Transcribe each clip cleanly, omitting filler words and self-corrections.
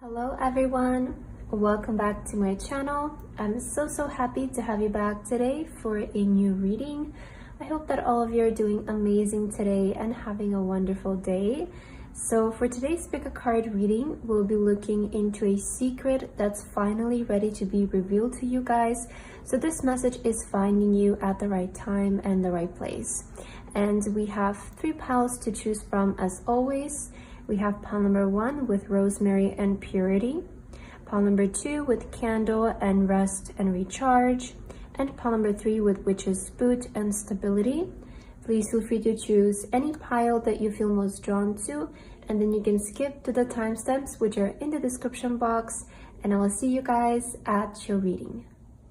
Hello everyone, welcome back to my channel. I'm so happy to have you back today for a new reading. I hope that all of you are doing amazing today and having a wonderful day. So for today's pick a card reading, we'll be looking into a secret that's finally ready to be revealed to you guys. So this message is finding you at the right time and the right place. And we have 3 piles to choose from as always. We have pile number 1 with rosemary and purity, pile number 2 with candle and rest and recharge, and pile number 3 with witch's boot and stability. Please feel free to choose any pile that you feel most drawn to, and then you can skip to the timestamps which are in the description box, and I will see you guys at your reading.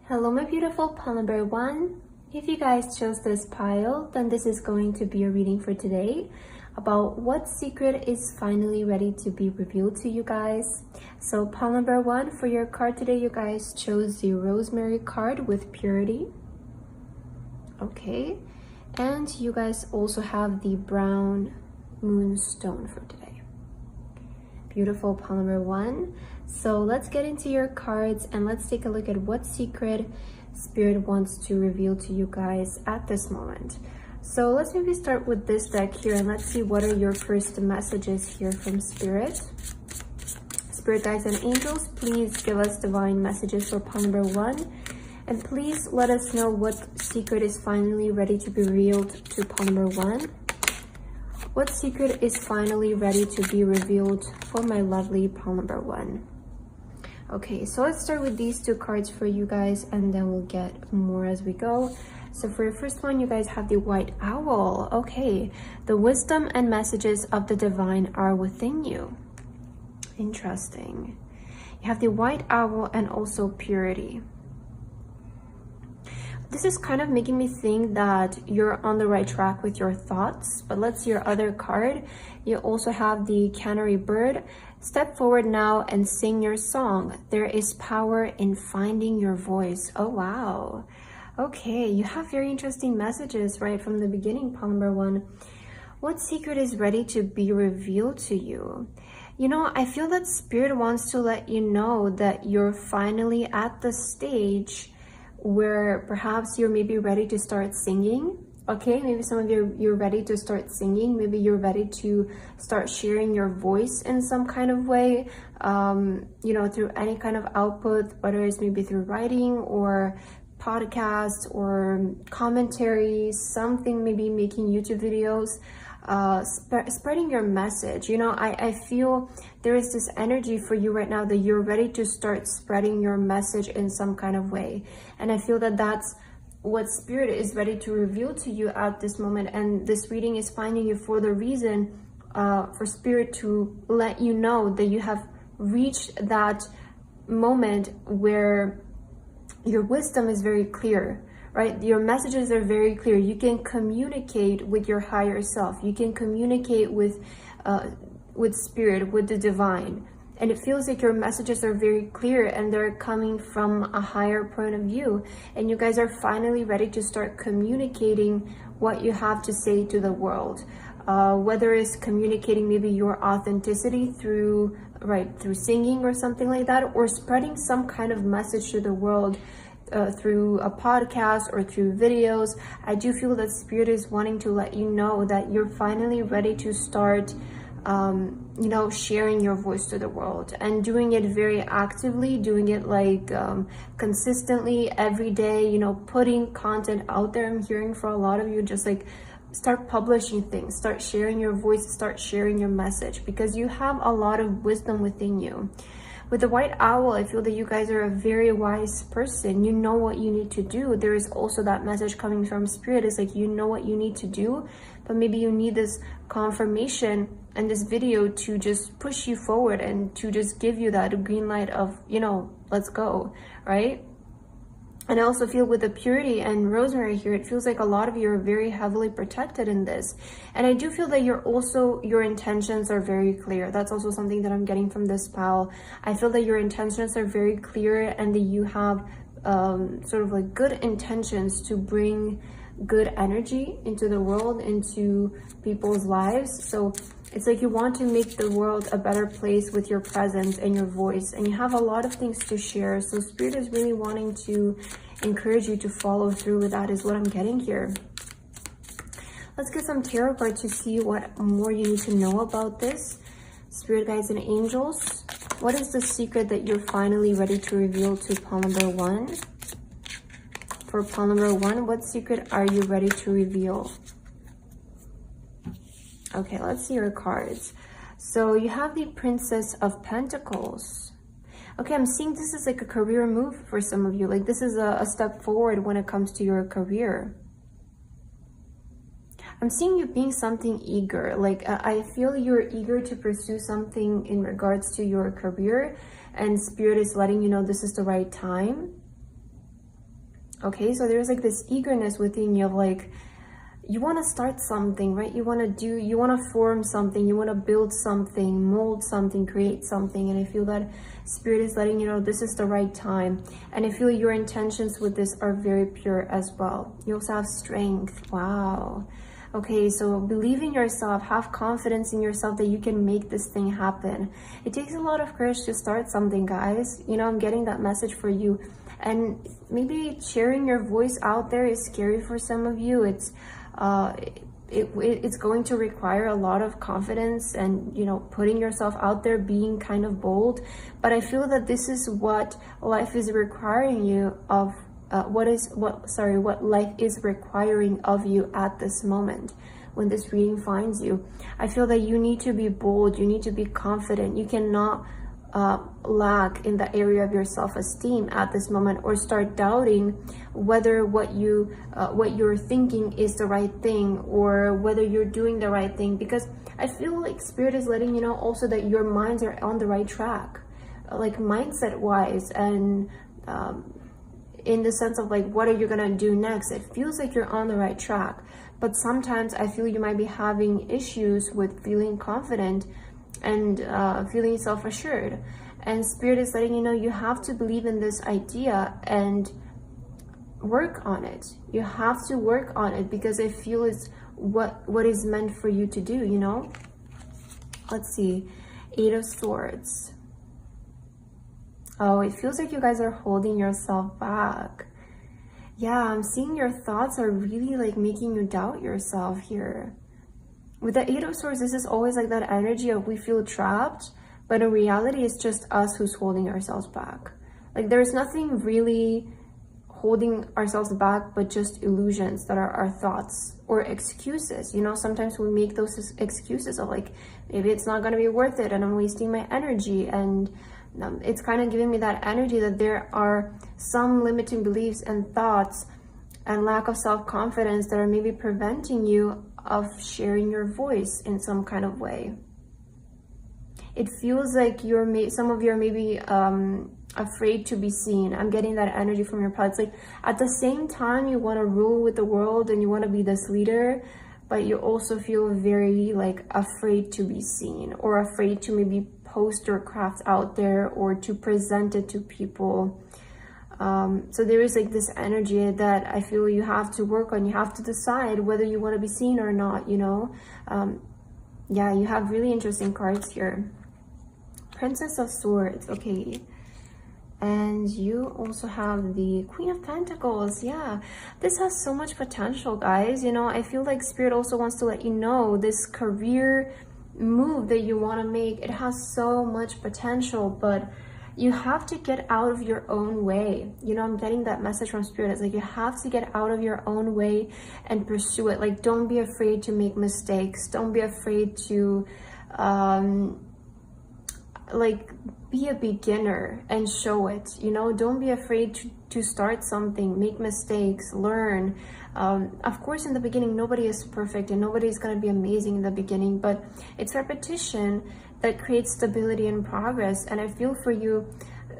Hello my beautiful pile number 1. If you guys chose this pile, then this is going to be your reading for today about what secret is finally ready to be revealed to you guys. So pile number 1 for your card today, you guys chose the rosemary card with purity. Okay, and you guys also have the brown moonstone for today. Beautiful pile number 1. So let's get into your cards and let's take a look at what secret Spirit wants to reveal to you guys at this moment. So let's maybe start with this deck here and let's see what are your first messages here from Spirit. Spirit guides and angels, please give us divine messages for pile number 1. And please let us know what secret is finally ready to be revealed to pile number 1. What secret is finally ready to be revealed for my lovely pile number 1? Okay, so let's start with these 2 cards for you guys and then we'll get more as we go. So for your first one, you guys have the white owl. Okay, the wisdom and messages of the divine are within you. Interesting. You have the white owl and also purity. This is kind of making me think that you're on the right track with your thoughts, but let's see your other card. You also have the canary bird. Step forward now and sing your song. There is power in finding your voice. Oh, wow. Okay, you have very interesting messages right from the beginning, pile number 1. What secret is ready to be revealed to you? You know, I feel that Spirit wants to let you know that you're finally at the stage where perhaps you're maybe ready to start singing. Okay, maybe some of you're ready to start singing. Maybe you're ready to start sharing your voice in some kind of way, you know, through any kind of output, whether it's maybe through writing or podcasts or commentaries, something, maybe making YouTube videos, spreading your message. You know, I feel there is this energy for you right now that you're ready to start spreading your message in some kind of way. And I feel that that's what Spirit is ready to reveal to you at this moment. And this reading is finding you for the reason for Spirit to let you know that you have reached that moment where your wisdom is very clear, right? Your messages are very clear. You can communicate with your higher self. You can communicate with Spirit, with the divine. And it feels like your messages are very clear and they're coming from a higher point of view. And you guys are finally ready to start communicating what you have to say to the world. Whether it's communicating maybe your authenticity through singing or something like that, or spreading some kind of message to the world through a podcast or through videos. I do feel that Spirit is wanting to let you know that you're finally ready to start you know, sharing your voice to the world and doing it very actively, doing it like consistently every day, you know, putting content out there. I'm hearing for a lot of you, just like start publishing things, start sharing your voice, start sharing your message, because you have a lot of wisdom within you. With the white owl, I feel that you guys are a very wise person. You know what you need to do. There is also that message coming from Spirit. It's like, you know what you need to do, but maybe you need this confirmation and this video to just push you forward and to just give you that green light of, you know, let's go, right? And I also feel with the purity and rosemary here, it feels like a lot of you are very heavily protected in this. And I do feel that your intentions are very clear. That's also something that I'm getting from this pile. I feel that your intentions are very clear and that you have sort of like good intentions to bring good energy into the world, into people's lives. So It's like you want to make the world a better place with your presence and your voice, and you have a lot of things to share. So Spirit is really wanting to encourage you to follow through with that, is what I'm getting here. Let's get some tarot cards to see what more you need to know about this. Spirit, guides, and angels, what is the secret that you're finally ready to reveal to pile number 1? For pile number 1, what secret are you ready to reveal? Okay, let's see your cards. So you have the Princess of Pentacles. Okay, I'm seeing this is like a career move for some of you. Like this is a step forward when it comes to your career. I'm seeing you being something eager. Like I feel you're eager to pursue something in regards to your career, and Spirit is letting you know this is the right time. Okay, so there's like this eagerness within you of like, you want to start something, right? You want to form something, you want to build something, mold something, create something. And I feel that Spirit is letting you know this is the right time. And I feel your intentions with this are very pure as well. You also have strength. Wow. Okay, so believe in yourself, have confidence in yourself that you can make this thing happen. It takes a lot of courage to start something, guys. You know, I'm getting that message for you. And maybe sharing your voice out there is scary for some of you. It's going to require a lot of confidence and, you know, putting yourself out there, being kind of bold. But I feel that this is what life is requiring you of, what life is requiring of you at this moment when this reading finds you. I feel that you need to be bold, you need to be confident. You cannot lack in the area of your self-esteem at this moment, or start doubting whether what you're thinking is the right thing, or whether you're doing the right thing, because I feel like Spirit is letting you know also that your minds are on the right track, like mindset wise, and in the sense of like, what are you gonna do next? It feels like you're on the right track, but sometimes I feel you might be having issues with feeling confident and feeling self-assured. And Spirit is letting you know you have to believe in this idea and work on it. You have to work on it, because I feel it's what is meant for you to do, you know? Let's see. 8 of Swords. Oh, it feels like you guys are holding yourself back. Yeah, I'm seeing your thoughts are really like making you doubt yourself here. With the 8 of Swords, this is always like that energy of we feel trapped, but in reality, it's just us who's holding ourselves back. Like there's nothing really holding ourselves back, but just illusions that are our thoughts or excuses. You know, sometimes we make those excuses of like, maybe it's not going to be worth it and I'm wasting my energy. And it's kind of giving me that energy that there are some limiting beliefs and thoughts and lack of self-confidence that are maybe preventing you of sharing your voice in some kind of way. It feels like some of you are maybe afraid to be seen. I'm getting that energy from your palette. It's like at the same time you want to rule with the world and you want to be this leader, but you also feel very like afraid to be seen, or afraid to maybe post your craft out there or to present it to people. So there is like this energy that I feel you have to work on. You have to decide whether you want to be seen or not, you know. Yeah, you have really interesting cards here. Princess of Swords, okay. And you also have the Queen of Pentacles. Yeah, this has so much potential, guys. You know, I feel like Spirit also wants to let you know this career move that you want to make, it has so much potential, but you have to get out of your own way. You know, I'm getting that message from Spirit. It's like you have to get out of your own way and pursue it. Like, don't be afraid to make mistakes. Don't be afraid to like be a beginner and show it. You know, don't be afraid to start something, make mistakes, learn. Of course, in the beginning, nobody is perfect and nobody's going to be amazing in the beginning, but it's repetition that creates stability and progress. And I feel for you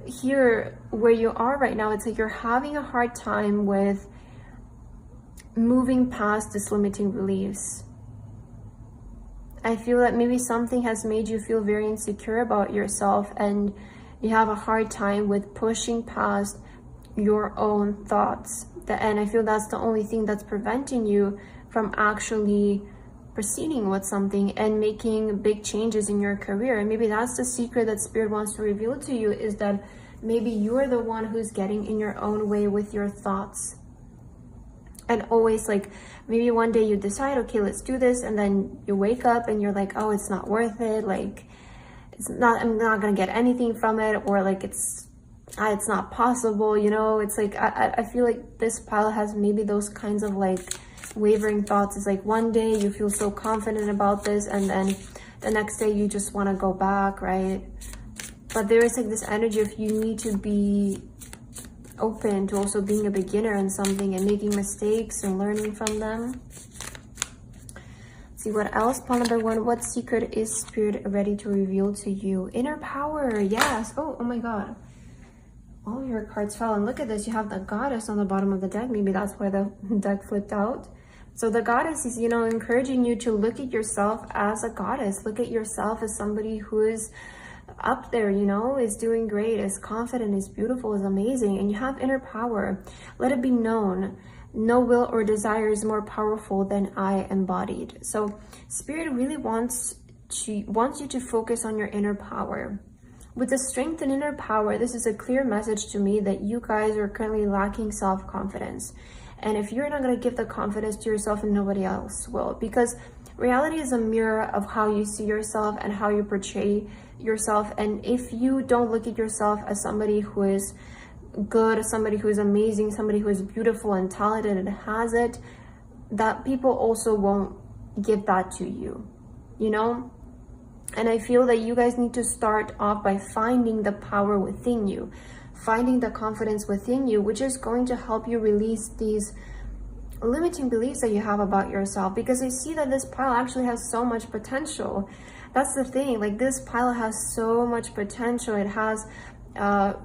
here where you are right now, it's like you're having a hard time with moving past this limiting beliefs. I feel that maybe something has made you feel very insecure about yourself, and you have a hard time with pushing past your own thoughts. And I feel that's the only thing that's preventing you from actually proceeding with something and making big changes in your career. And maybe that's the secret that Spirit wants to reveal to you, is that maybe you're the one who's getting in your own way with your thoughts. And always, like, maybe one day you decide, okay, let's do this, and then you wake up and you're like, oh, it's not worth it, like, I'm not gonna get anything from it, or like it's not possible, you know. It's like I feel like this pile has maybe those kinds of like wavering thoughts. It's like one day you feel so confident about this, and then the next day you just want to go back, right? But there is like this energy of you need to be open to also being a beginner in something and making mistakes and learning from them. See what else. Pile number 1, what secret is Spirit ready to reveal to you? Inner power. Yes. Oh my god, all your cards fell. And look at this, you have the Goddess on the bottom of the deck. Maybe that's why the deck flipped out. So the Goddess is, you know, encouraging you to look at yourself as a goddess. Look at yourself as somebody who is up there, you know, is doing great, is confident, is beautiful, is amazing. And you have inner power. Let it be known, no will or desire is more powerful than I embodied. So Spirit really wants you to focus on your inner power. With the strength and inner power, this is a clear message to me that you guys are currently lacking self-confidence. And if you're not going to give the confidence to yourself, and nobody else will, because reality is a mirror of how you see yourself and how you portray yourself. And if you don't look at yourself as somebody who is good, somebody who is amazing, somebody who is beautiful and talented and has it, that people also won't give that to you, you know. And I feel that you guys need to start off by finding the power within you, finding the confidence within you, which is going to help you release these limiting beliefs that you have about yourself. Because I see that this pile actually has so much potential. That's the thing, like this pile has so much potential. It has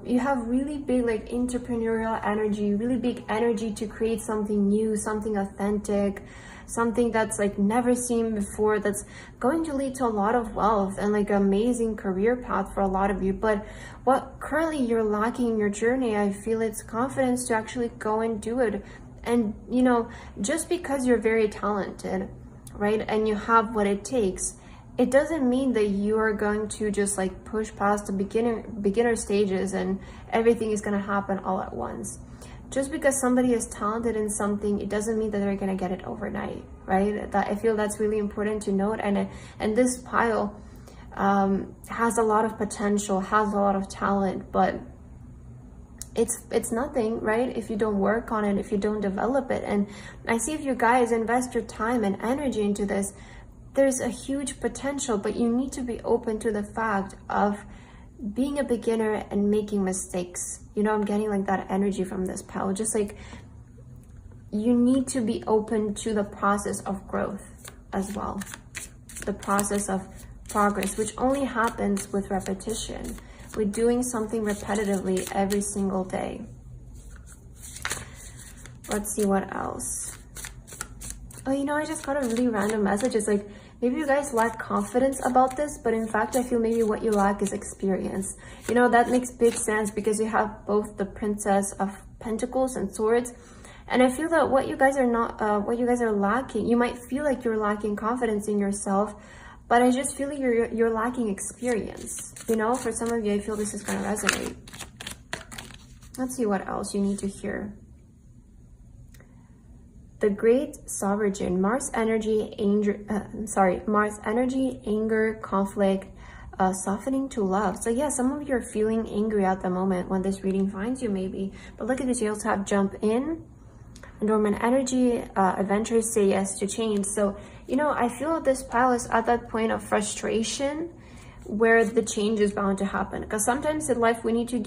you have really big like entrepreneurial energy, really big energy to create something new, something authentic, something that's like never seen before, that's going to lead to a lot of wealth and like amazing career path for a lot of you. But what currently you're lacking in your journey, I feel it's confidence to actually go and do it. And you know, just because you're very talented, right, and you have what it takes, it doesn't mean that you are going to just like push past the beginner stages and everything is going to happen all at once. Just because somebody is talented in something, it doesn't mean that they're going to get it overnight, right? That I feel that's really important to note. And this pile has a lot of potential, has a lot of talent, but it's nothing, right, if you don't work on it, if you don't develop it. And I see if you guys invest your time and energy into this, there's a huge potential, but you need to be open to the fact of being a beginner and making mistakes. You know, I'm getting like that energy from this pile. Just like you need to be open to the process of growth as well, the process of progress, which only happens with repetition, with doing something repetitively every single day. Let's see what else. Oh, you know, I just got a really random message. It's like, maybe you guys lack confidence about this, but in fact, I feel maybe what you lack is experience. You know, that makes big sense because you have both the Princess of Pentacles and Swords. And I feel that what you guys are lacking, you might feel like you're lacking confidence in yourself, but I just feel like you're lacking experience. You know, for some of you, I feel this is going to resonate. Let's see what else you need to hear. The Great Sovereign, Mars energy, Mars energy, anger, conflict, softening to love. So yeah, some of you are feeling angry at the moment when this reading finds you, maybe. But look at this, you also have jump in, dormant energy, adventures, say yes to change. So, you know, I feel this pile is at that point of frustration where the change is bound to happen, because sometimes in life we need to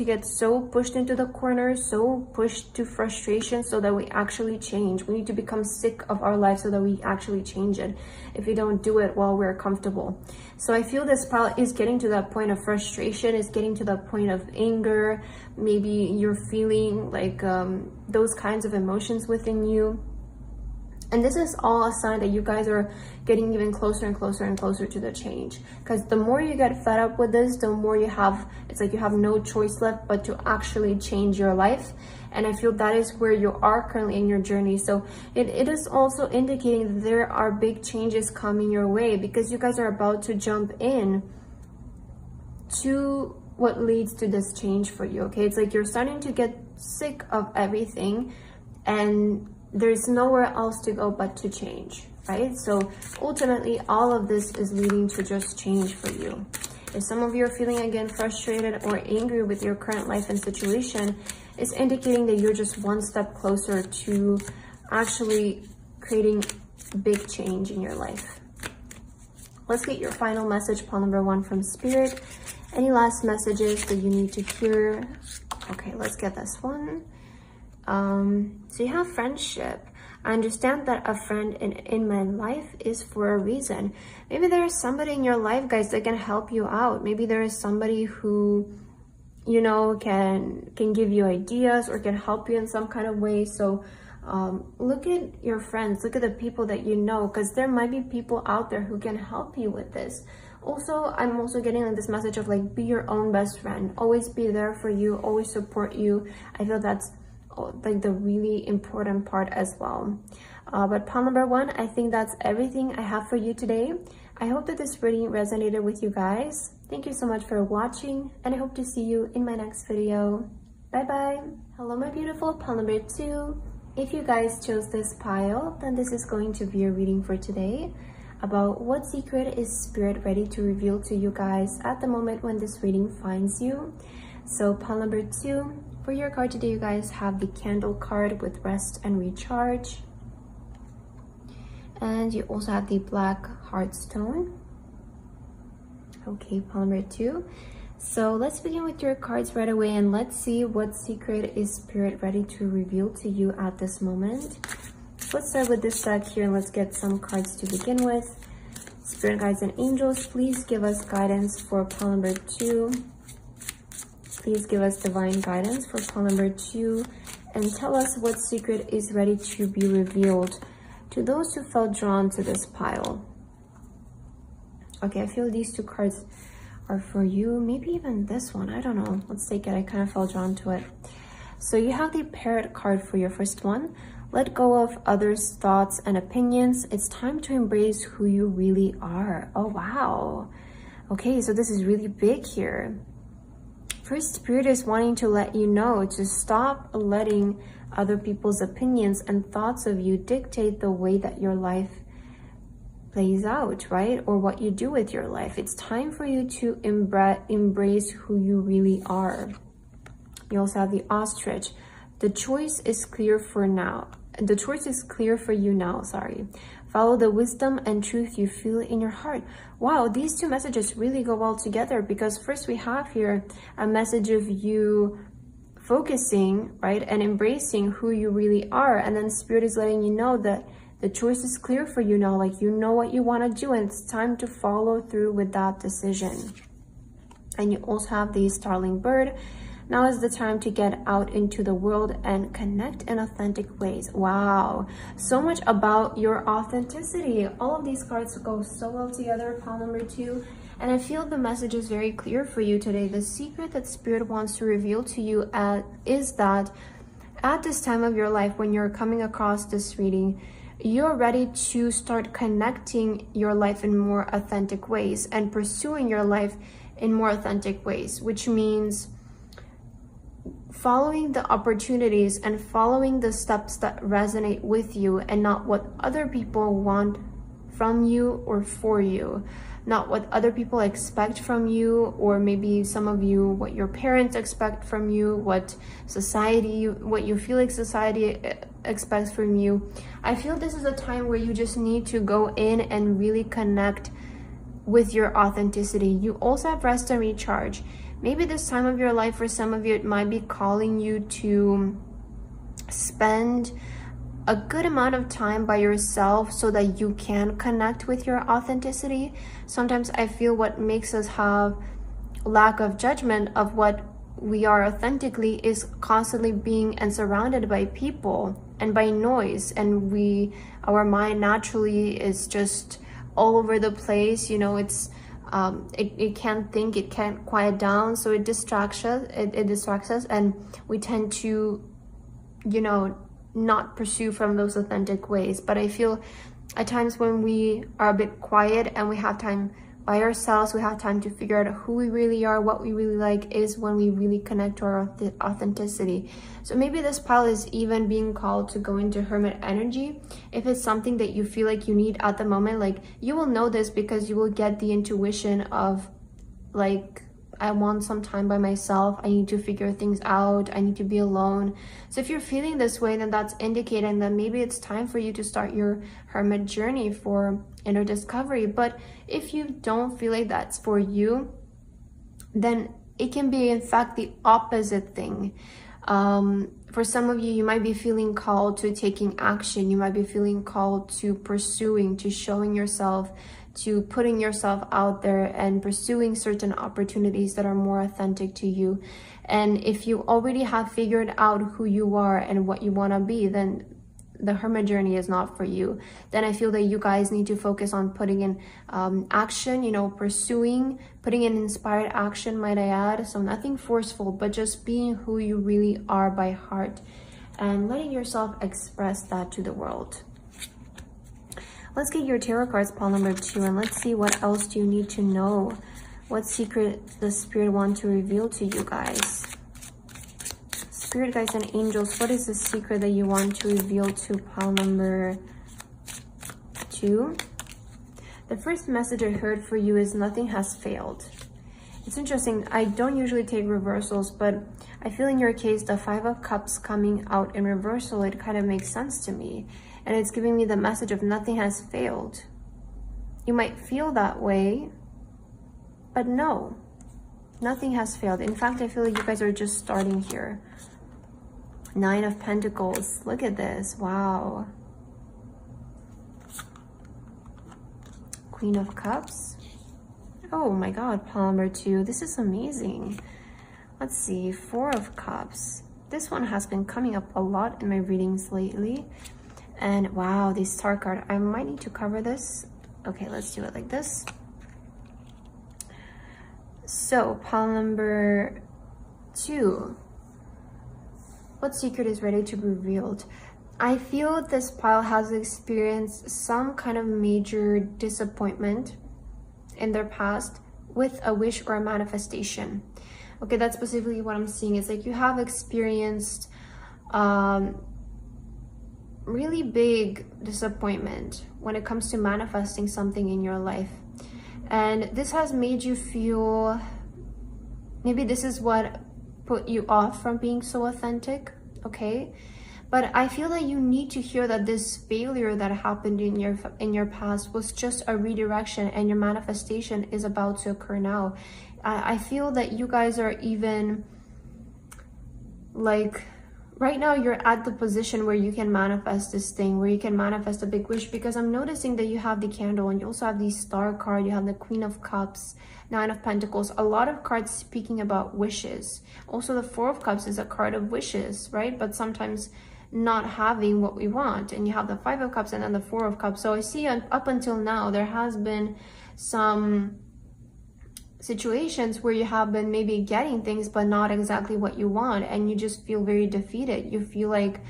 get so pushed into the corner, so pushed to frustration, so that we actually change. We need to become sick of our life so that we actually change it, if we don't do it while we're comfortable. So I feel this pile is getting to that point of frustration, is getting to that point of anger. Maybe you're feeling like those kinds of emotions within you. And this is all a sign that you guys are getting even closer and closer and closer to the change. Because the more you get fed up with this, the more you have, it's like you have no choice left but to actually change your life. And I feel that is where you are currently in your journey. So it is also indicating that there are big changes coming your way, because you guys are about to jump in to what leads to this change for you. Okay, it's like you're starting to get sick of everything and there's nowhere else to go but to change, right? So ultimately all of this is leading to just change for you. If some of you are feeling again frustrated or angry with your current life and situation, it's indicating that you're just one step closer to actually creating big change in your life. Let's get your final message, pile number 1 from Spirit. Any last messages that you need to hear? Okay, let's get this one. So you have friendship. I understand that a friend in my life is for a reason. Maybe there is somebody in your life, guys, that can help you out. Maybe there is somebody who, you know, can give you ideas or can help you in some kind of way. So look at your friends, look at the people that you know, because there might be people out there who can help you with this. Also, I'm also getting like this message of like, be your own best friend. Always be there for you, always support you. I feel that's like the really important part as well. But pile number 1, I think that's everything I have for you today. I hope that this reading resonated with you guys. Thank you so much for watching, and I hope to see you in my next video. Bye bye. Hello my beautiful pile number 2. If you guys chose this pile, then this is going to be your reading for today about what secret is Spirit ready to reveal to you guys at the moment when this reading finds you. So pile number 2, for your card today, you guys have the Candle card with Rest and Recharge. And you also have the Black Heartstone. Okay, pile number 2. So let's begin with your cards right away, and let's see what secret is Spirit ready to reveal to you at this moment. Let's start with this deck here and let's get some cards to begin with. Spirit guides and angels, please give us guidance for pile number 2. Please give us divine guidance for pile number 2 and tell us what secret is ready to be revealed to those who felt drawn to this pile. Okay, I feel these 2 cards are for you. Maybe even this one, I don't know. Let's take it. I kind of felt drawn to it. So you have the Parrot card for your first one. Let go of others' thoughts and opinions. It's time to embrace who you really are. Oh, wow. Okay, so this is really big here. First, Spirit is wanting to let you know to stop letting other people's opinions and thoughts of you dictate the way that your life plays out, right? Or what you do with your life. It's time for you to embrace who you really are. You also have the Ostrich. The choice is clear for now. The choice is clear for you now, sorry. Follow the wisdom and truth you feel in your heart. Wow, these 2 messages really go well together, because first we have here a message of you focusing, right, and embracing who you really are. And then Spirit is letting you know that the choice is clear for you now, like you know what you want to do and it's time to follow through with that decision. And you also have the Starling Bird. Now is the time to get out into the world and connect in authentic ways. Wow, so much about your authenticity. All of these cards go so well together, pile number 2. And I feel the message is very clear for you today. The secret that Spirit wants to reveal to you is that at this time of your life, when you're coming across this reading, you're ready to start connecting your life in more authentic ways and pursuing your life in more authentic ways, which means following the opportunities and following the steps that resonate with you and not what other people want from you or for you, not what other people expect from you, or maybe some of you, what your parents expect from you, what you feel like society expects from you. I feel this is a time where you just need to go in and really connect with your authenticity. You also have Rest and Recharge. Maybe this time of your life, for some of you, it might be calling you to spend a good amount of time by yourself so that you can connect with your authenticity. Sometimes I feel what makes us have lack of judgment of what we are authentically is constantly being and surrounded by people, and by noise, and our mind naturally is just all over the place, you know. It's it can't think, it can't quiet down, so it distracts us, it distracts us, and we tend to, you know, not pursue from those authentic ways. But I feel at times when we are a bit quiet and we have time by ourselves, we have time to figure out who we really are, what we really like, is when we really connect to our authenticity. So maybe this pile is even being called to go into hermit energy. If it's something that you feel like you need at the moment, like you will know this because you will get the intuition of like, I want some time by myself, I need to figure things out, I need to be alone. So if you're feeling this way, then that's indicating that maybe it's time for you to start your hermit journey for inner discovery. But if you don't feel like that's for you, then it can be in fact the opposite thing. For some of you, you might be feeling called to taking action, you might be feeling called to pursuing, to showing yourself, to putting yourself out there and pursuing certain opportunities that are more authentic to you. And if you already have figured out who you are and what you want to be, then the hermit journey is not for you. Then I feel that you guys need to focus on putting in action, you know, pursuing, putting in inspired action, might I add. So nothing forceful, but just being who you really are by heart and letting yourself express that to the world. Let's get your tarot cards, pile number 2, and let's see what else do you need to know. What secret the Spirit wants to reveal to you guys. Spirit guides and angels, what is the secret that you want to reveal to pile number 2? The first message I heard for you is nothing has failed. It's interesting, I don't usually take reversals, but I feel in your case the 5 of Cups coming out in reversal, it kind of makes sense to me. And it's giving me the message of nothing has failed. You might feel that way, but no, nothing has failed. In fact, I feel like you guys are just starting here. 9 of Pentacles, look at this, wow. Queen of Cups. Oh my God, pile number 2, this is amazing. Let's see, 4 of Cups. This one has been coming up a lot in my readings lately. And wow, the Star card, I might need to cover this. Okay, let's do it like this. So, pile number 2. What secret is ready to be revealed? I feel this pile has experienced some kind of major disappointment in their past with a wish or a manifestation. Okay, that's specifically what I'm seeing. It's like you have experienced really big disappointment when it comes to manifesting something in your life, and this has made you feel, maybe this is what put you off from being so authentic. Okay, but I feel that you need to hear that this failure that happened in your past was just a redirection, and your manifestation is about to occur now. I feel that you guys are even like, right now you're at the position where you can manifest this thing, where you can manifest a big wish, because I'm noticing that you have the Candle, and you also have the Star card, you have the Queen of Cups, 9 of Pentacles, a lot of cards speaking about wishes. Also the 4 of Cups is a card of wishes, right? But sometimes not having what we want. And you have the 5 of Cups and then the 4 of Cups. So I see up until now there has been some situations where you have been maybe getting things but not exactly what you want, and you just feel very defeated. You feel like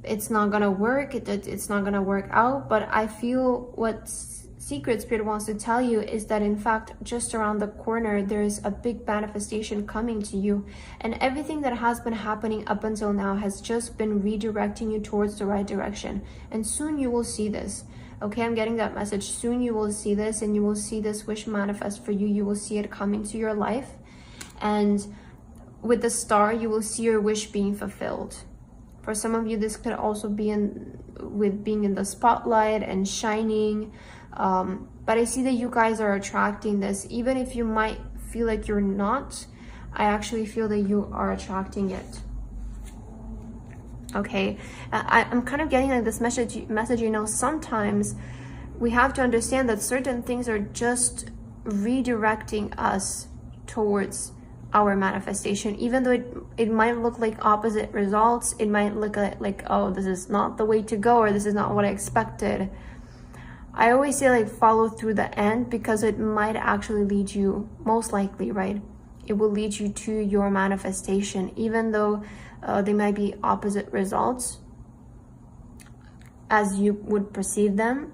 it's not gonna work, it's not gonna work out. But I feel what Secret Spirit wants to tell you is that in fact just around the corner there's a big manifestation coming to you, and everything that has been happening up until now has just been redirecting you towards the right direction. And soon you will see this. Okay, I'm getting that message. Soon you will see this, and you will see this wish manifest for you. You will see it come into your life. And with the Star, you will see your wish being fulfilled. For some of you, this could also be with being in the spotlight and shining. But I see that you guys are attracting this. Even if you might feel like you're not, I actually feel that you are attracting it. Okay, I'm kind of getting like this message, you know, sometimes we have to understand that certain things are just redirecting us towards our manifestation, even though it might look like opposite results. It might look like, oh, this is not the way to go, or this is not what I expected. I always say, like, follow through the end, because it might actually lead you, most likely, right? It will lead you to your manifestation, even though they might be opposite results as you would perceive them.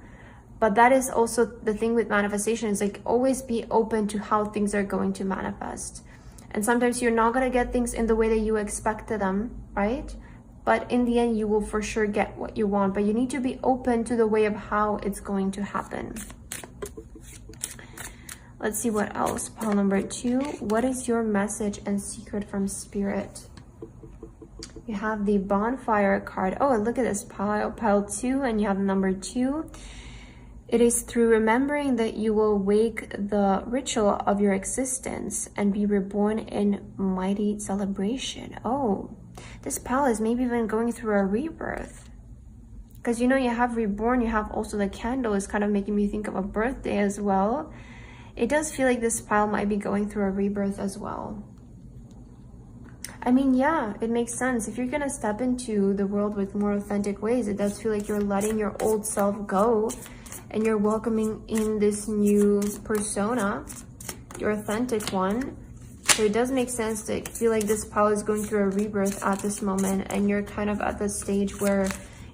But that is also the thing with manifestation, is like, always be open to how things are going to manifest. And sometimes you're not going to get things in the way that you expected them, right? But in the end, you will for sure get what you want. But you need to be open to the way of how it's going to happen. Let's see what else. Pile number 2. What is your message and secret from Spirit? You have the bonfire card. Oh, look at this pile. Pile 2, and you have number 2. It is through remembering that you will wake the ritual of your existence and be reborn in mighty celebration. Oh, this pile is maybe even going through a rebirth. Because, you know, you have reborn, you have also the candle is kind of making me think of a birthday as well. It does feel like this pile might be going through a rebirth as well. I mean, yeah, it makes sense. If you're going to step into the world with more authentic ways, it does feel like you're letting your old self go. And you're welcoming in this new persona, your authentic one. So it does make sense to feel like this pile is going through a rebirth at this moment. And you're kind of at the stage where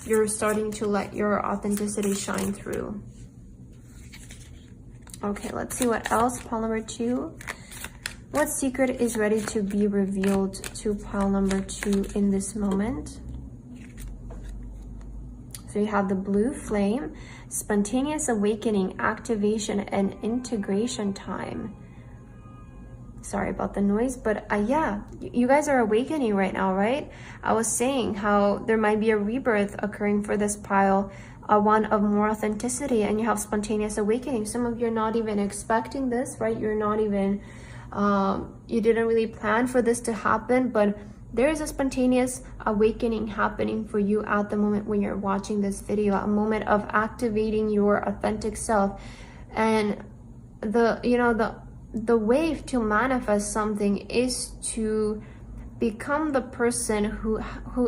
you're starting to let your authenticity shine through. Okay, let's see what else. Pile number 2. What secret is ready to be revealed to pile number 2 in this moment? So you have the blue flame, spontaneous awakening, activation, and integration time. Sorry about the noise, but yeah, you guys are awakening right now, right? I was saying how there might be a rebirth occurring for this pile, one of more authenticity, and you have spontaneous awakening. Some of you are not even expecting this, right? You're not even, you didn't really plan for this to happen, but there is a spontaneous awakening happening for you at the moment when you're watching this video, a moment of activating your authentic self. And the way to manifest something is to become the person who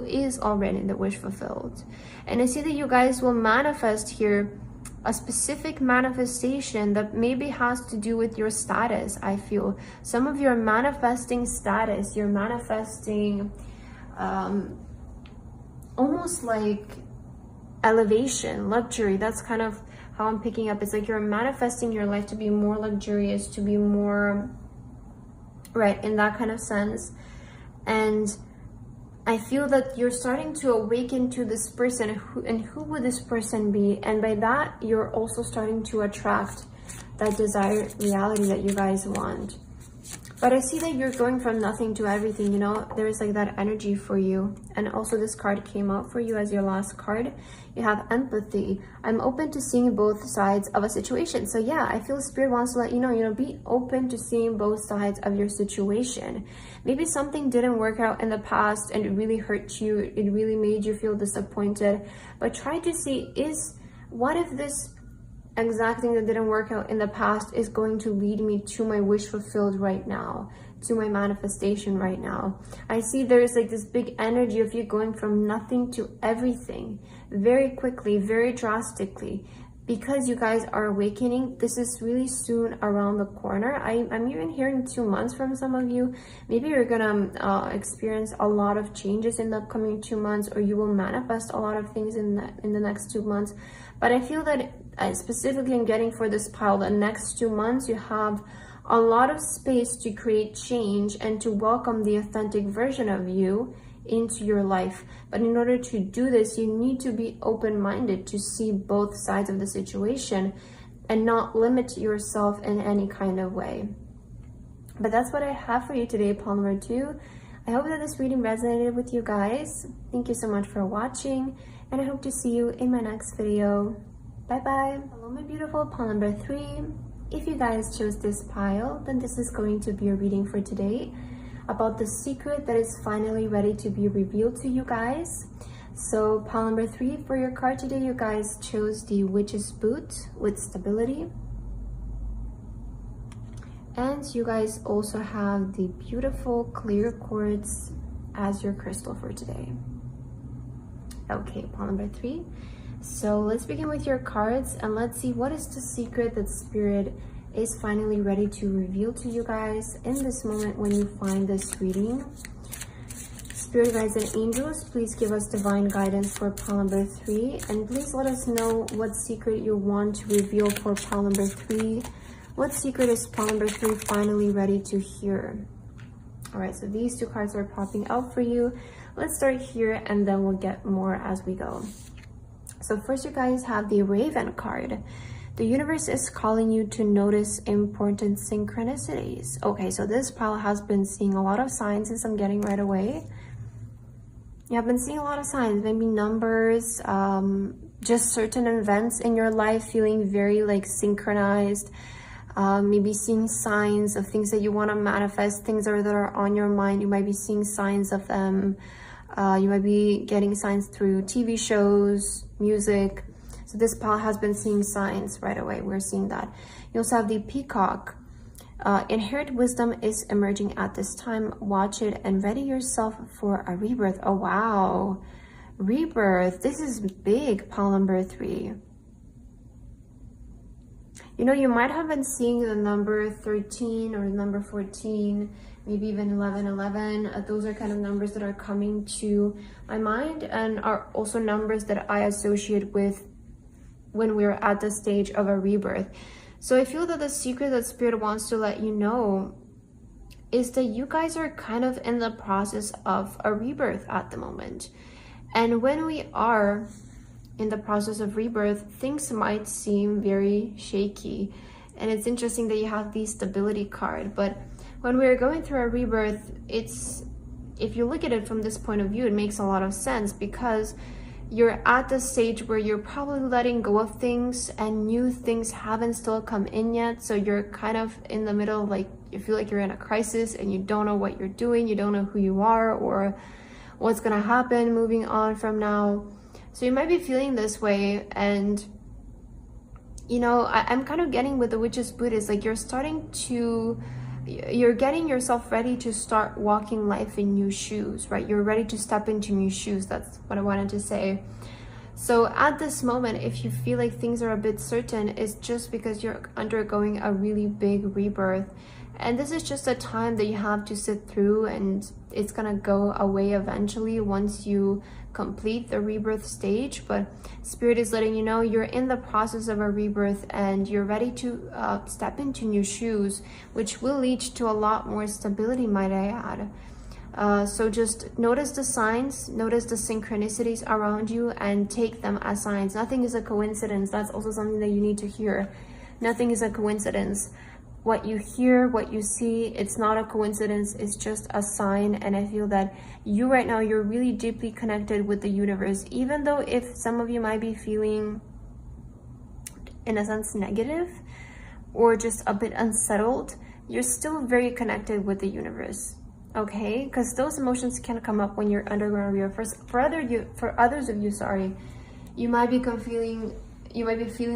is already the wish fulfilled. And I see that you guys will manifest here a specific manifestation that maybe has to do with your status. I feel some of you are manifesting status. You're manifesting almost like elevation, luxury. That's kind of how I'm picking up. It's like you're manifesting your life to be more luxurious, to be more, right, in that kind of sense. And I feel that you're starting to awaken to this person, who would this person be? And by that, you're also starting to attract that desired reality that you guys want. But I see that you're going from nothing to everything, you know, there is like that energy for you. And also this card came out for you as your last card. You have empathy. I'm open to seeing both sides of a situation. So yeah, I feel Spirit wants to let you know, be open to seeing both sides of your situation. Maybe something didn't work out in the past and it really hurt you. It really made you feel disappointed. But try to see, what if this exact thing that didn't work out in the past is going to lead me to my wish fulfilled right now, to my manifestation right now. I see there's like this big energy of you going from nothing to everything very quickly, very drastically. Because you guys are awakening, this is really soon around the corner. I'm even hearing 2 months from some of you. Maybe you're gonna experience a lot of changes in the upcoming 2 months, or you will manifest a lot of things in the next 2 months. But I feel that specifically in getting for this pile, the next 2 months, you have a lot of space to create change and to welcome the authentic version of you into your life. But in order to do this, you need to be open-minded to see both sides of the situation and not limit yourself in any kind of way. But that's what I have for you today, pile number 2. I hope that this reading resonated with you guys. Thank you so much for watching, and I hope to see you in my next video. Bye bye. Hello my beautiful, pile number 3. If you guys chose this pile, then this is going to be a reading for today about the secret that is finally ready to be revealed to you guys. So pile number 3 for your card today, you guys chose the Witch's Boot with stability. And you guys also have the beautiful clear quartz as your crystal for today. Okay, pile number 3. So let's begin with your cards and let's see what is the secret that Spirit is finally ready to reveal to you guys in this moment when you find this reading. Spirit guides and angels, please give us divine guidance for pile number 3, and please let us know what secret you want to reveal for pile number 3. What secret is pile number 3 finally ready to hear? All right, so these 2 cards are popping out for you. Let's start here and then we'll get more as we go. So first you guys have the Raven card. The universe is calling you to notice important synchronicities. Okay, so this pile has been seeing a lot of signs as I'm getting right away. Yeah, I've been seeing a lot of signs, maybe numbers, just certain events in your life feeling very like synchronized. Maybe seeing signs of things that you want to manifest, things that are on your mind. You might be seeing signs of them. You might be getting signs through TV shows, music. So this pile has been seeing signs right away. We're seeing that. You also have the Peacock. Inherent wisdom is emerging at this time. Watch it and ready yourself for a rebirth. Oh, wow. Rebirth. This is big, pile number 3. You know, you might have been seeing the number 13 or number 14, maybe even 1111. Those are kind of numbers that are coming to my mind and are also numbers that I associate with when we're at the stage of a rebirth. So I feel that the secret that Spirit wants to let you know is that you guys are kind of in the process of a rebirth at the moment. And when we are in the process of rebirth, things might seem very shaky. And it's interesting that you have the stability card, but when we're going through a rebirth, if you look at it from this point of view, it makes a lot of sense because you're at the stage where you're probably letting go of things and new things haven't still come in yet. So you're kind of in the middle, like you feel like you're in a crisis and you don't know what you're doing. You don't know who you are or what's going to happen moving on from now. So you might be feeling this way, and you know, I'm kind of getting with the Witch's Boot is like you're getting yourself ready to start walking life in new shoes, right? You're ready to step into new shoes. That's what I wanted to say. So at this moment, if you feel like things are a bit certain, it's just because you're undergoing a really big rebirth. And this is just a time that you have to sit through, and it's gonna go away eventually once you complete the rebirth stage. But Spirit is letting you know you're in the process of a rebirth and you're ready to step into new shoes, which will lead to a lot more stability, might I add. So just notice the signs, notice the synchronicities around you and take them as signs. Nothing is a coincidence. That's also something that you need to hear. Nothing is a coincidence. What you hear, what you see, it's not a coincidence, it's just a sign. And I feel that you right now, you're really deeply connected with the universe. Even though if some of you might be feeling, in a sense, negative or just a bit unsettled, you're still very connected with the universe, okay? Because those emotions can come up when you're undergoing a rebirth. For others of you, sorry, you might be feeling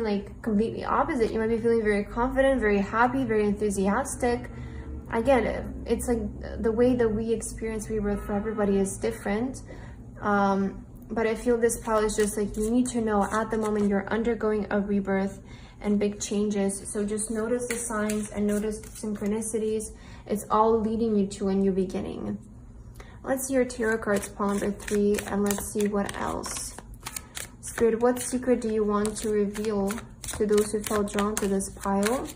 like completely opposite. You might be feeling very confident, very happy, very enthusiastic. Again, it's like the way that we experience rebirth for everybody is different. But I feel this pile is just like, you need to know at the moment you're undergoing a rebirth and big changes. So just notice the signs and notice the synchronicities. It's all leading you to a new beginning. Let's see your tarot cards, pile number 3, and let's see what else. Spirit, what secret do you want to reveal to those who felt drawn to this pile?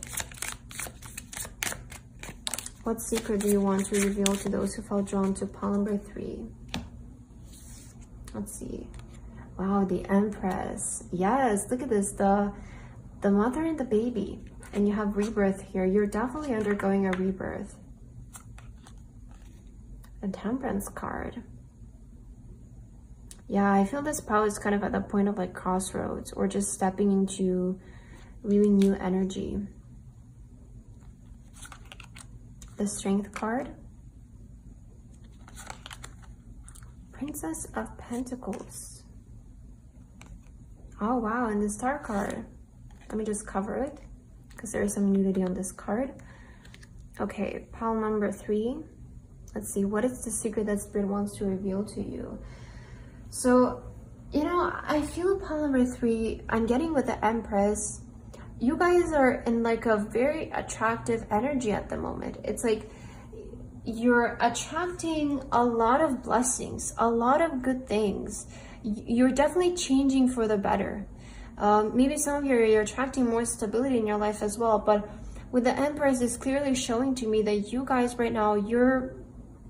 What secret do you want to reveal to those who felt drawn to pile number 3? Let's see. Wow, the Empress. Yes, look at this. The mother and the baby. And you have rebirth here. You're definitely undergoing a rebirth. The Temperance card. Yeah, I feel this pile is kind of at the point of like crossroads or just stepping into really new energy. The Strength card. Princess of Pentacles. Oh, wow, and the Star card. Let me just cover it because there is some nudity on this card. Okay, pile number 3. Let's see, what is the secret that Spirit wants to reveal to you? So, you know, I feel pile number 3, I'm getting with the Empress. You guys are in like a very attractive energy at the moment. It's like you're attracting a lot of blessings, a lot of good things. You're definitely changing for the better. Maybe some of you, you're attracting more stability in your life as well. But with the Empress, it's clearly showing to me that you guys right now, you're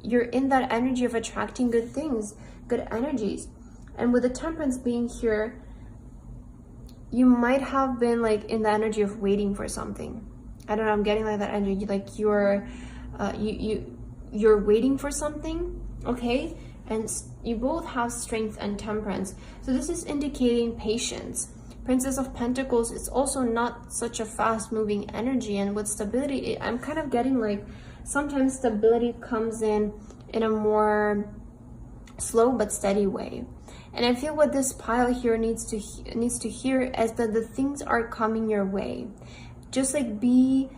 in that energy of attracting good things, good energies. And with the Temperance being here, you might have been like in the energy of waiting for something. I don't know, I'm getting like that energy, like you're waiting for something, okay? And you both have Strength and Temperance. So this is indicating patience. Princess of Pentacles, it's also not such a fast moving energy. And with stability, I'm kind of getting like sometimes stability comes in a more slow but steady way. And I feel what this pile here needs to hear is that the things are coming your way. Just like be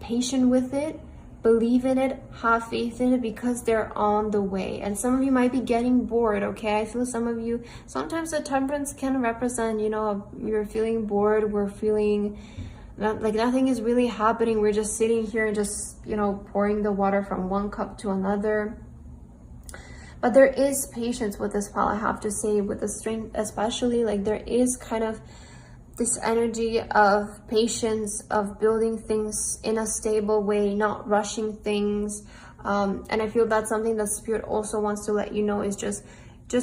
patient with it, believe in it, have faith in it, because they're on the way. And some of you might be getting bored, okay? I feel some of you, sometimes the Temperance can represent, you know, you're feeling bored, we're feeling like nothing is really happening. We're just sitting here and just, you know, pouring the water from one cup to another. But there is patience with this pile, I have to say, with the Strength especially. Like there is kind of this energy of patience, of building things in a stable way, not rushing things. And I feel that's something that Spirit also wants to let you know, is just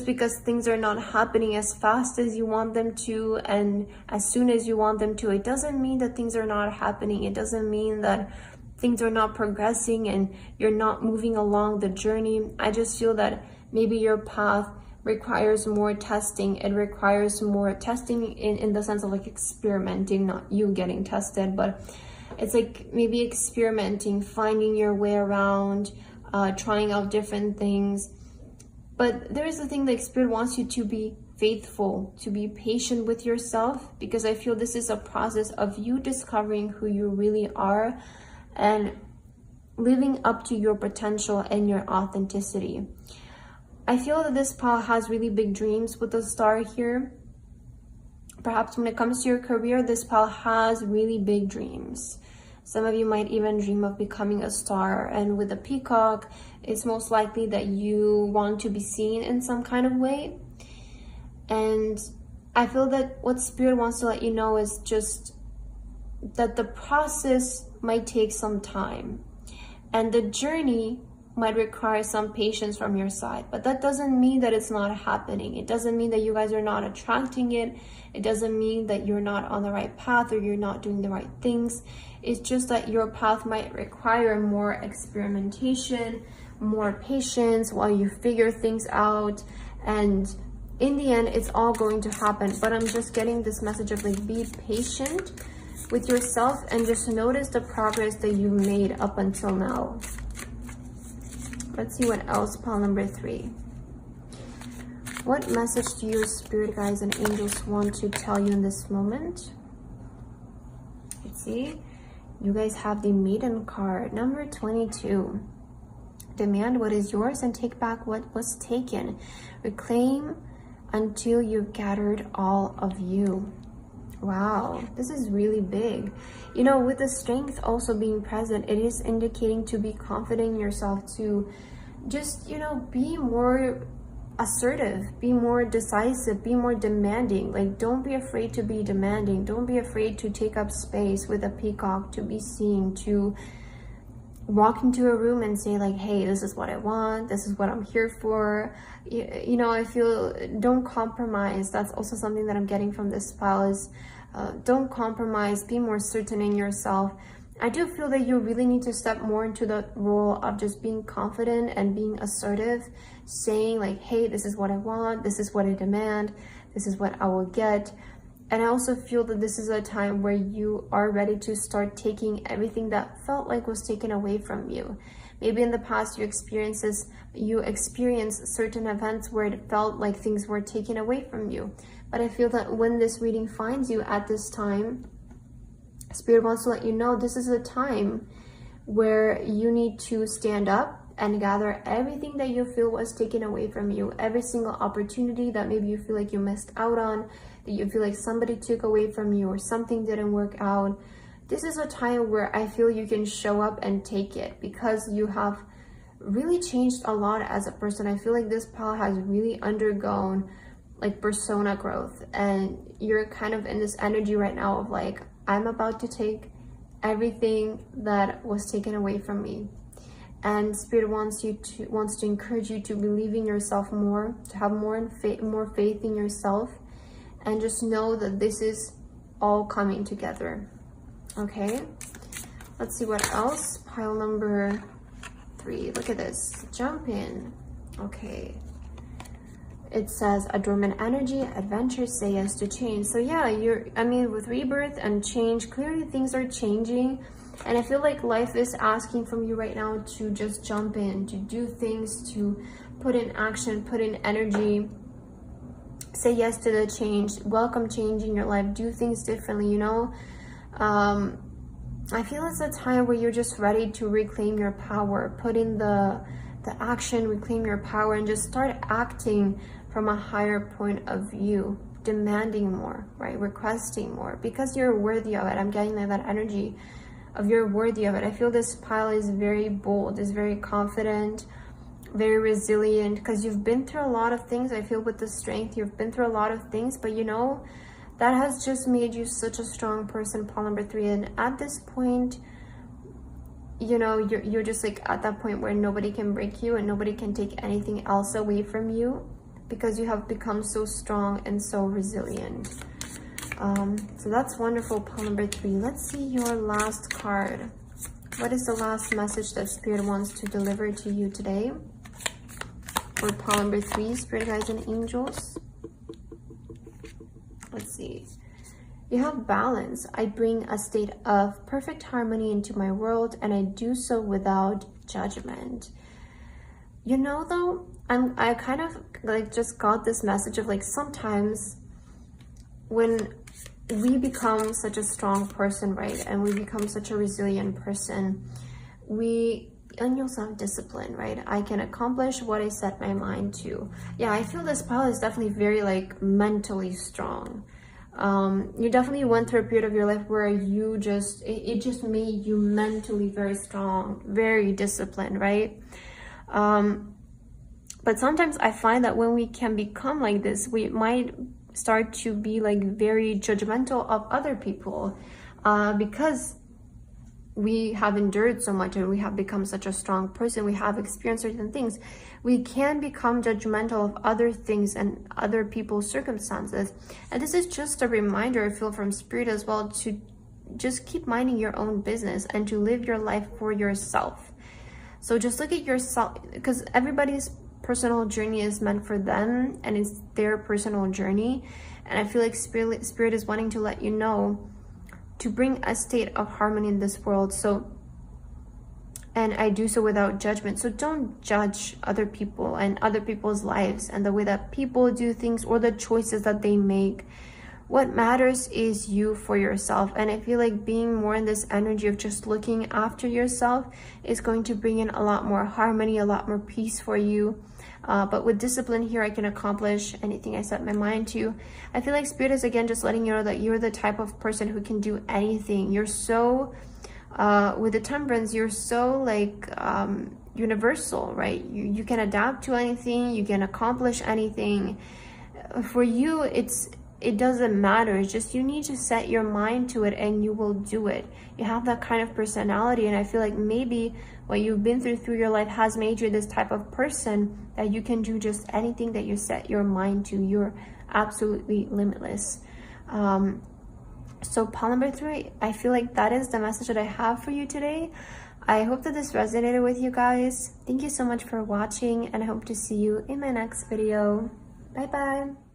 because things are not happening as fast as you want them to and as soon as you want them to, it doesn't mean that things are not happening. It doesn't mean that things are not progressing and you're not moving along the journey. I just feel that maybe your path requires more testing. It requires more testing in the sense of like experimenting, not you getting tested, but it's like maybe experimenting, finding your way around, trying out different things. But there is a thing that Spirit wants you to be faithful, to be patient with yourself, because I feel this is a process of you discovering who you really are and living up to your potential and your authenticity. I feel that this pile has really big dreams with the star here. Perhaps when it comes to your career, this pile has really big dreams. Some of you might even dream of becoming a star. And with the peacock, it's most likely that you want to be seen in some kind of way. And I feel that what Spirit wants to let you know is just that the process might take some time. And the journey might require some patience from your side, but that doesn't mean that it's not happening. It doesn't mean that you guys are not attracting it. It doesn't mean that you're not on the right path or you're not doing the right things. It's just that your path might require more experimentation, more patience while you figure things out. And in the end, it's all going to happen. But I'm just getting this message of like, be patient with yourself and just notice the progress that you made up until now. Let's see what else, pile number 3. What message do your Spirit guides and angels want to tell you in this moment? Let's see. You guys have the Maiden card, number 22. Demand what is yours and take back what was taken. Reclaim until you've gathered all of you. Wow, this is really big. You know, with the Strength also being present, it is indicating to be confident in yourself, to just, you know, be more assertive, be more decisive, be more demanding. Like, don't be afraid to be demanding. Don't be afraid to take up space with a peacock, to be seen, to walk into a room and say like, hey, this is what I want, this is what I'm here for. You know, I feel don't compromise. That's also something that I'm getting from this pile is don't compromise, be more certain in yourself. I do feel that you really need to step more into the role of just being confident and being assertive, saying like, hey, this is what I want, this is what I demand, this is what I will get. And I also feel that this is a time where you are ready to start taking everything that felt like was taken away from you. Maybe in the past you experienced certain events where it felt like things were taken away from you. But I feel that when this reading finds you at this time, Spirit wants to let you know this is a time where you need to stand up and gather everything that you feel was taken away from you, every single opportunity that maybe you feel like you missed out on, that you feel like somebody took away from you or something didn't work out. This is a time where I feel you can show up and take it, because you have really changed a lot as a person. I feel like this pile has really undergone like persona growth, and you're kind of in this energy right now of like, I'm about to take everything that was taken away from me. And Spirit wants to encourage you to believe in yourself more, to have more faith in yourself, and just know that this is all coming together. Okay, let's see what else. Pile number 3. Look at this. Jump in. Okay. It says a dormant energy, adventure, say yes to change. So yeah, with rebirth and change, clearly things are changing. And I feel like life is asking from you right now to just jump in, to do things, to put in action, put in energy, say yes to the change, welcome change in your life, do things differently, you know? I feel it's a time where you're just ready to reclaim your power, put in the action, reclaim your power, and just start acting from a higher point of view, demanding more, right? Requesting more, because you're worthy of it. I'm getting that energy of you're worthy of it. I feel this pile is very bold, is very confident, very resilient, because you've been through a lot of things. I feel with the strength, you've been through a lot of things, but you know, that has just made you such a strong person, pile number 3. And at this point, you know, you're just like at that point where nobody can break you and nobody can take anything else away from you, because you have become so strong and so resilient. So that's wonderful, pile number 3. Let's see your last card. What is the last message that Spirit wants to deliver to you today? For pile number 3, Spirit Guides and Angels. Let's see. You have balance. I bring a state of perfect harmony into my world, and I do so without judgment. You know, though, I kind of like just got this message of like, sometimes when we become such a strong person, right, and we become such a resilient person, and you also have discipline, right? I can accomplish what I set my mind to. Yeah, I feel this pile is definitely very like mentally strong. You definitely went through a period of your life where you just, it just made you mentally very strong, very disciplined, right? But sometimes I find that when we can become like this, we might start to be like very judgmental of other people, because we have endured so much and we have become such a strong person, we have experienced certain things. We can become judgmental of other things and other people's circumstances. And this is just a reminder, I feel, from Spirit as well, to just keep minding your own business and to live your life for yourself. So just look at yourself, because everybody's personal journey is meant for them and it's their personal journey. And I feel like Spirit is wanting to let you know to bring a state of harmony in this world. So, and I do so without judgment. So don't judge other people and other people's lives and the way that people do things or the choices that they make. What matters is you for yourself. And I feel like being more in this energy of just looking after yourself is going to bring in a lot more harmony, a lot more peace for you. But with discipline here, I can accomplish anything I set my mind to. I feel like Spirit is again just letting you know that you're the type of person who can do anything. You're so, with the Temperance, you're so like universal, right? You can adapt to anything, you can accomplish anything. For you, it doesn't matter. It's just you need to set your mind to it and you will do it. You have that kind of personality, and I feel like maybe what you've been through your life has made you this type of person that you can do just anything that you set your mind to. You're absolutely limitless. So pile number 3, I feel like that is the message that I have for you today. I hope that this resonated with you guys. Thank you so much for watching, and I hope to see you in my next video. Bye bye.